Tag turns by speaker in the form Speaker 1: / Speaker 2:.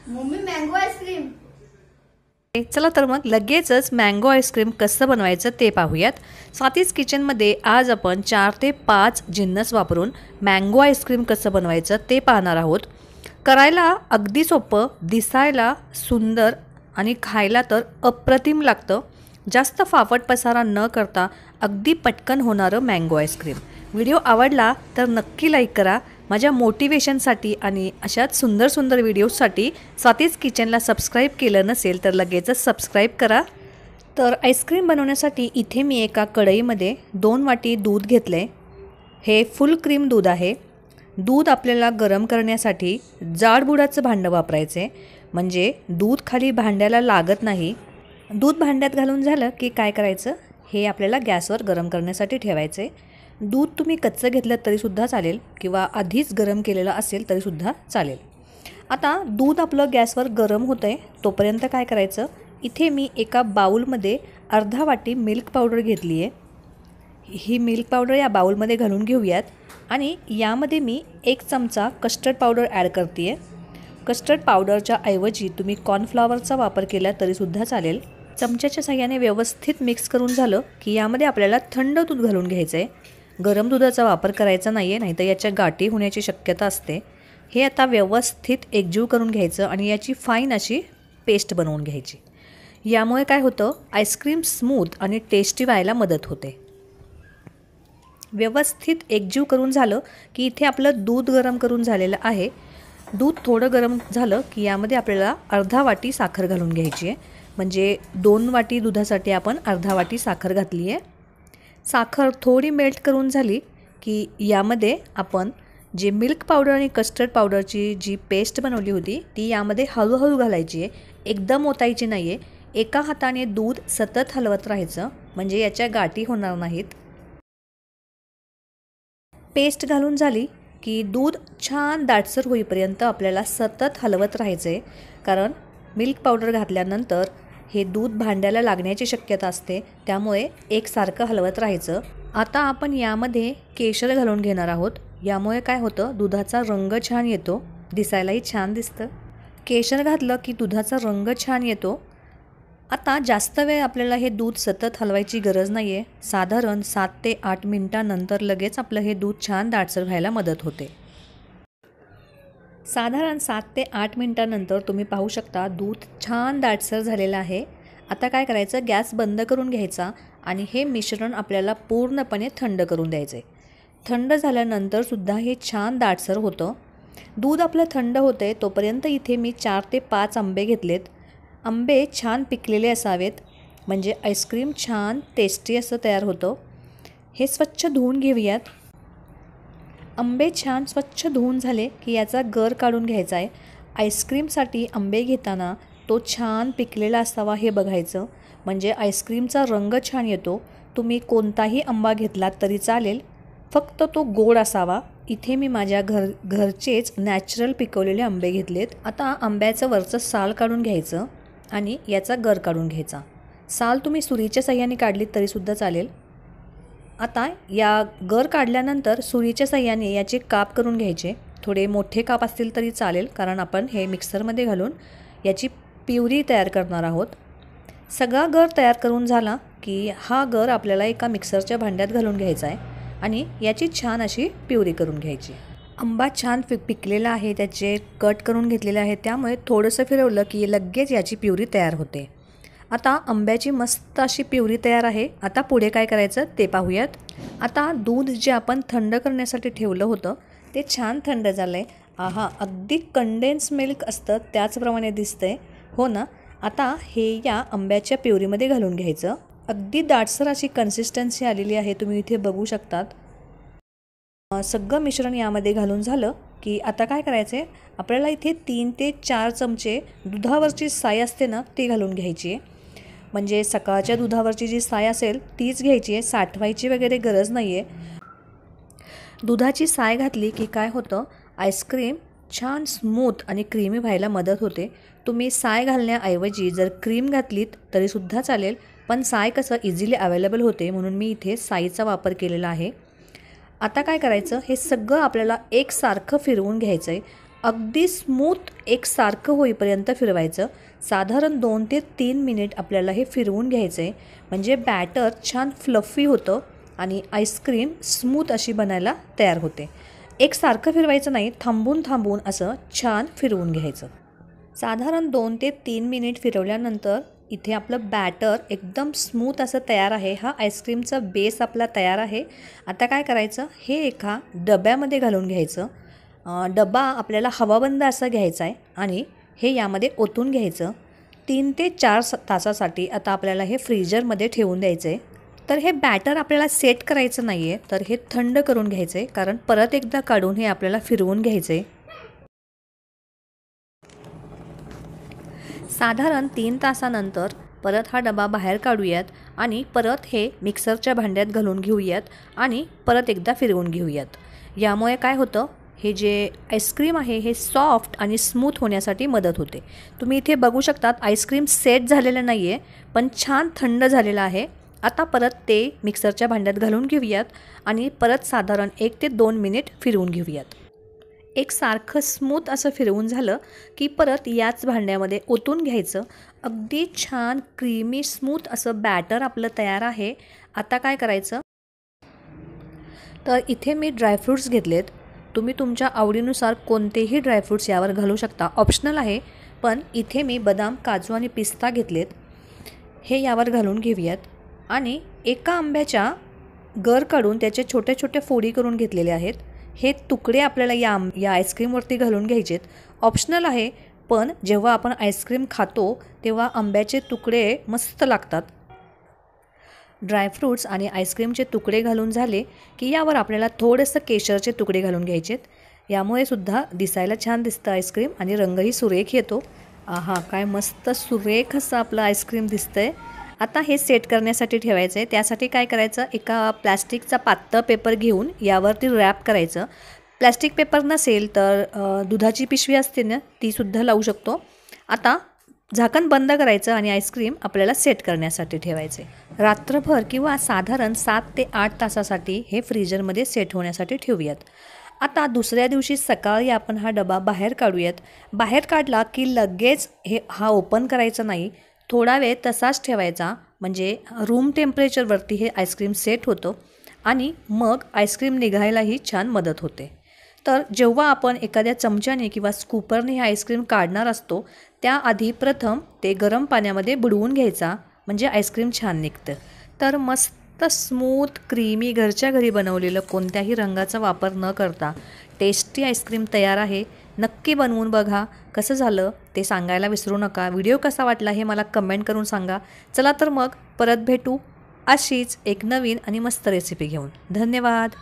Speaker 1: Mummy mango ice cream.
Speaker 2: चला तर मग लगेचच मँगो आईस्क्रीम कसं बनवायचं ते पाहूयात। स्वातीज किचनमध्ये आज आपण 4 ते 5 जिन्नस वापरून मँगो आईस्क्रीम कसं बनवायचं ते पाहणार आहोत। करायला अगदी सोपं, दिसायला सुंदर आणि खायला तर अप्रतिम लागतं। जास्त फाफट पसारा न करता अगदी पटकन होणारं मँगो आईस्क्रीम। व्हिडिओ आवडला तर नक्की लाईक करा। माझ्या मोटिवेशनसाठी आणि अशाच सुंदर सुंदर व्हिडिओसाठी स्वातीज किचनला सबस्क्राईब केलं नसेल तर लगेचच सबस्क्राईब करा। तर आईस्क्रीम बनवण्यासाठी इथे मी एका कढईमध्ये 2 वाटी दूध घेतले। हे फुल क्रीम दूध आहे। दूध आपल्याला गरम करण्यासाठी जाडबुडाचं भांडं वापरायचे, म्हणजे दूध खाली भांड्याला लागत नाही। दूध भांड्यात घालून झालं की काय करायचं, हे आपल्याला गॅसवर गरम करण्यासाठी ठेवायचे। दूध तुम्ही कच्चं घेतलं तरीसुद्धा चालेल किंवा आधीच गरम केलेलं असेल तरीसुद्धा चालेल। आता दूध आपलं गॅसवर गरम होतं आहे तोपर्यंत काय करायचं, इथे मी एका बाउलमध्ये अर्धा वाटी मिल्क पावडर घेतली आहे। ही मिल्क पावडर या बाउलमध्ये घालून घेऊयात आणि यामध्ये मी 1 चमचा कस्टर्ड पावडर ॲड करते आहे। कस्टर्ड पावडरच्या ऐवजी तुम्ही कॉर्नफ्लॉवरचा वापर केला तरीसुद्धा चालेल। चमच्याच्या साहाय्याने व्यवस्थित मिक्स करून झालं की यामध्ये आपल्याला थंड दूध घालून घ्यायचं आहे। गरम दुधाचा वापर करायचा नाही आहे, नाहीतर याच्या गाठी होण्याची शक्यता असते। हे आता व्यवस्थित एकजीव करून घ्यायचं आणि याची फाईन अशी पेस्ट बनवून घ्यायची। यामुळे काय होतं, आईस्क्रीम स्मूथ आणि टेस्टी व्हायला मदत होते। व्यवस्थित एकजीव करून झालं की इथे आपलं दूध गरम करून झालेलं आहे। दूध थोडं गरम झालं की यामध्ये आपल्याला अर्धा वाटी साखर घालून घ्यायची आहे, म्हणजे 2 वाटी दुधासाठी आपण अर्धा वाटी साखर घातली आहे। साखर थोडी मेल्ट करून झाली की यामध्ये आपण जे मिल्क पावडर आणि कस्टर्ड पावडरची जी पेस्ट बनवली होती ती यामध्ये हळूहळू घालायची आहे, एकदम ओतायची नाही आहे। एका हाताने दूध सतत हलवत राहायचं, म्हणजे याच्या गाठी होणार नाहीत। पेस्ट घालून झाली की दूध छान दाटसर होईपर्यंत आपल्याला सतत हलवत राहायचं आहे, कारण मिल्क पावडर घातल्यानंतर हे दूध भांड्याला लागण्याची शक्यता असते, त्यामुळे एकसारखं हलवत राहायचं। आता आपण यामध्ये केशर घालून घेणार आहोत। यामुळे काय होतं, दुधाचा रंग छान येतो, दिसायलाही छान दिसतं। केशर घातलं की दुधाचा रंग छान येतो। आता जास्त वेळ आपल्याला हे दूध सतत हलवायची गरज नाही आहे। साधारण 7 ते 8 मिनिटांनंतर लगेच आपलं हे दूध छान दाटसर व्हायला मदत होते। साधारण 7 ते 8 मिनिटांनंतर तुम्ही पाहू शकता दूध छान दाटसर झालेलं आहे। आता काय करायचं, गॅस बंद करून घ्यायचा आणि हे मिश्रण आपल्याला पूर्णपणे थंड करून द्यायचे। थंड झाल्यानंतर सुद्धा हे छान दाटसर होतं। दूध आपलं थंड होते तोपर्यंत इथे मी 4 ते 5 आंबे घेतलेत। आंबे छान पिकलेले असावेत, म्हणजे आईस्क्रीम छान टेस्टी असं तयार होतं। हे स्वच्छ धुवून घेऊयात। आंबे छान स्वच्छ धुवून झाले की याचा गर काढून घ्यायचा आहे। आईस्क्रीमसाठी आंबे घेताना तो छान पिकलेला असावा हे बघायचं, म्हणजे आईस्क्रीमचा रंग छान येतो। तुम्ही कोणताही आंबा घेतलात तरी चालेल, फक्त तो गोड असावा। इथे मी माझ्या घरचेच नॅचरल पिकवलेले आंबे घेतलेत। आता आंब्याचं वरचं साल काढून घ्यायचं आणि याचा गर काढून घ्यायचा। साल तुम्ही सुरीच्या साहाय्याने काढलीत तरीसुद्धा चालेल। आता या गर काढल्यानंतर सुरीच्या साहाय्याने याचे काप करून घ्यायचे। थोडे मोठे काप असतील तरी चालेल, कारण आपण हे मिक्सरमध्ये घालून याची प्युरी तयार करणार आहोत। सगळा गर तयार करून झाला की हा गर आपल्याला एका मिक्सरच्या भांड्यात घालून घ्यायचा आहे आणि याची छान अशी प्युरी करून घ्यायची। आंबा छान पिकलेला आहे, त्याचे कट करून घेतलेले आहे, त्यामुळे थोडंसं फिरवलं की लगेच याची प्युरी तयार होते। आता आंब्याची मस्त अशी प्युरी तयार आहे। आता पुढे काय करायचं ते पाहूयात। आता दूध जे आपण थंड करण्यासाठी ठेवलं होतं ते छान थंड झालं आहे। आहा, अगदी कंडेन्स मिल्क असतं त्याचप्रमाणे दिसतंय, हो ना। आता हे या आंब्याच्या प्युरीमध्ये घालून घ्यायचं। अगदी दाटसर अशी कन्सिस्टन्सी आलेली आहे, तुम्ही इथे बघू शकतात। सगळं मिश्रण यामध्ये घालून झालं की आता काय करायचं आहे, आपल्याला इथे 3 ते 4 चमचे दुधावरची साय असते ना ती घालून घ्यायची आहे। म्हणजे सकाळच्या दुधावरची जी साय असेल तीच घ्यायची आहे, साठवायची वगैरे गरज नाही आहे। दुधाची साय घातली की काय होतं, आईस्क्रीम छान स्मूथ आणि क्रीमी व्हायला मदत होते। तुम्ही साय घालण्याऐवजी जर क्रीम घातलीत तरीसुद्धा चालेल, पण साय कसं इझिली अवेलेबल होते म्हणून मी इथे साईचा वापर केलेला आहे। आता काय करायचं, हे सगळं आपल्याला एकसारखं फिरवून घ्यायचं आहे। अगदी स्मूथ एकसारखं होईपर्यंत फिरवायचं. साधारण 2 ते 3 मिनिट आपल्याला हे फिरवून घ्यायचं आहे, म्हणजे बॅटर छान फ्लफी होतं आणि आईस्क्रीम स्मूथ अशी बनायला तयार होते. एकसारखं फिरवायचं नाही, थांबून थांबून असं छान फिरवून घ्यायचं. साधारण 2 ते 3 मिनिट फिरवल्यानंतर इथे आपलं बॅटर एकदम स्मूथ असं तयार आहे. हा आईस्क्रीमचा बेस आपला तयार आहे. आता काय करायचं, हे एका डब्यामध्ये घालून घ्यायचं. डबा आपल्याला हवाबंद असा घ्यायचा आहे आणि हे यामध्ये ओतून घ्यायचं. 3 ते 4 तासासाठी आता आपल्याला हे फ्रीजरमध्ये ठेवून द्यायचं आहे. तर हे बॅटर आपल्याला सेट करायचं नाही आहे, तर हे थंड करून घ्यायचं आहे, कारण परत एकदा काढून हे आपल्याला फिरवून घ्यायचं आहे. साधारण 3 तासानंतर परत हा डबा बाहेर काढूयात आणि परत हे मिक्सरच्या भांड्यात घालून घेऊयात आणि परत एकदा फिरवून घेऊयात. यामुळे काय होतं, हे जे आईस्क्रीम आहे हे सॉफ्ट आणि स्मूथ होण्यासाठी मदत होते. तुम्ही इथे बघू शकतात आईस्क्रीम सेट झालेलं नाही आहे, पण छान थंड झालेलं आहे. आता परत ते मिक्सरच्या भांड्यात घालून घेऊयात आणि परत साधारण 1 ते 2 मिनिट फिरवून घेऊयात. एकसारखं स्मूथ असं फिरवून झालं की परत याच भांड्यामध्ये ओतून घ्यायचं. अगदी छान क्रीमी स्मूथ असं बॅटर आपलं तयार आहे. आता काय करायचं, तर इथे मी ड्रायफ्रूट्स घेतलेत. तुम्ही तुमच्या आवडीनुसार कोणतेही ड्रायफ्रूट्स यावर घालू शकता, ऑप्शनल आहे. पण इथे मी बदाम, काजू आणि पिस्ता घेतलेत. हे यावर घालून घेऊयात आणि एका आंब्याच्या गर काढून त्याचे छोटे छोटे फोडी करून घेतलेले आहेत. हे तुकडे आपल्याला या आईस्क्रीमवरती घालून घ्यायचेत, ऑप्शनल आहे. पण जेव्हा आपण आईस्क्रीम खातो तेव्हा आंब्याचे तुकडे मस्त लागतात. ड्रायफ्रूट्स आणि आईस्क्रीमचे तुकडे घालून झाले की यावर आपल्याला थोडंसं केशरचे तुकडे घालून घ्यायचेत. यामुळे सुद्धा दिसायला छान दिसतं आईस्क्रीम आणि रंगही सुरेख येतो. आहा, काय मस्त सुरेख असं आपलं आईस्क्रीम दिसतंय. आता हे सेट करण्यासाठी ठेवायचं आहे. त्यासाठी काय करायचं, एका प्लॅस्टिकचा पातळ पेपर घेऊन यावरती रॅप करायचं. प्लॅस्टिक पेपर नसेल तर दुधाची पिशवी असते ना, तीसुद्धा लावू शकतो. आता झाकण बंद करायचं आणि आईस्क्रीम आपल्याला सेट करण्यासाठी ठेवायचे. रात्रभर किंवा साधारण 7 ते 8 तासासाठी हे फ्रीजरमध्ये सेट होण्यासाठी ठेवूयात. आता दुसऱ्या दिवशी सकाळी आपण हा डबा बाहेर काढूयात. बाहेर काढला की लगेच हा ओपन करायचा नाही, थोडा वेळ तसाच ठेवायचा, म्हणजे रूम टेम्परेचरवरती हे आईस्क्रीम सेट होतं आणि मग आईस्क्रीम निघायलाही छान मदत होते. तर जेव्हा आपण एखाद्या चमच्याने किंवा स्कूपरने हे आईस्क्रीम काढणार असतो त्याआधी प्रथम ते गरम पाण्यामध्ये बुडवून घ्यायचा, म्हणजे आईस्क्रीम छान निघतं. तर मस्त स्मूथ क्रीमी घरच्या घरी बनवलेलं कोणत्याही रंगाचा वापर न करता टेस्टी आईस्क्रीम तयार आहे. नक्की बनवून बघा. कसं झालं ते सांगायला विसरू नका. व्हिडिओ कसा वाटला हे मला कमेंट करून सांगा. चला तर मग परत भेटू अशीच एक नवीन आणि मस्त रेसिपी घेऊन. धन्यवाद.